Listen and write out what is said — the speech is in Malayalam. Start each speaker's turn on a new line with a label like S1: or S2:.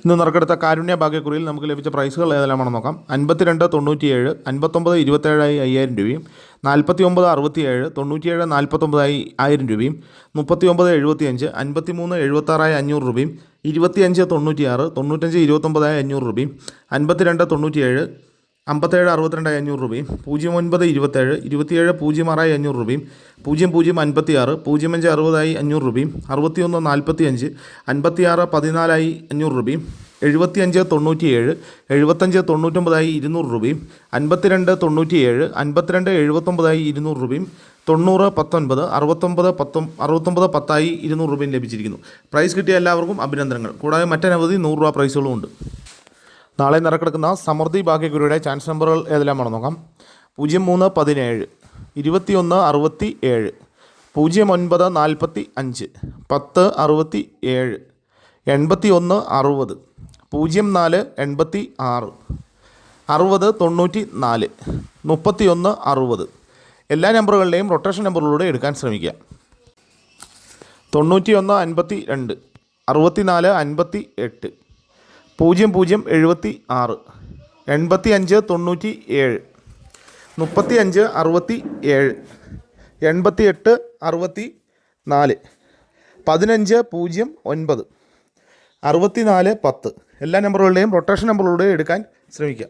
S1: ഇന്ന് നറുക്കെടുത്ത കാരുണ്യ ഭാഗ്യക്കുറിയിൽ നമുക്ക് ലഭിച്ച പ്രൈസുകൾ ഏതെല്ലാമാണെന്ന് നോക്കാം. 5297 59 27 5000 രൂപയും, 49 67 97 49 1000 രൂപയും, 39 75 53 76 500 രൂപയും, 25 96 95 29 500 രൂപയും, 52 97 57 62 500 രൂപയും, 09 27 27 06 500 രൂപയും, 00 56 05 60 500 രൂപയും, 61 45 56 14 500 രൂപയും, 75 97 75 99 200 രൂപയും, 52 97 52 79 200 രൂപയും, 90 19 69 69 10 200 രൂപയും ലഭിച്ചിരിക്കുന്നു. പ്രൈസ് കിട്ടിയ എല്ലാവർക്കും അഭിനന്ദനങ്ങൾ. കൂടാതെ മറ്റനവധി 100 രൂപ പ്രൈസുകളും ഉണ്ട്. നാളെ നറുക്കെടുക്കുന്ന സമൃദ്ധി ഭാഗ്യക്കുറിയുടെ ചാൻസ് നമ്പറുകൾ ഏതെല്ലാമാണെന്ന് നോക്കാം. 03 17 21 67 09 45 10 67 81 60 04 86 60 94 31 60. എല്ലാ നമ്പറുകളുടെയും റൊട്ടേഷൻ നമ്പറുകളിലൂടെ എടുക്കാൻ ശ്രമിക്കുക. 91 52 64 58 00 76 85 97 35 67 88 64 15 09 64 10. എല്ലാ നമ്പറുകളുടെയും റൊട്ടേഷൻ നമ്പറുകളിലൂടെ എടുക്കാൻ ശ്രമിക്കുക.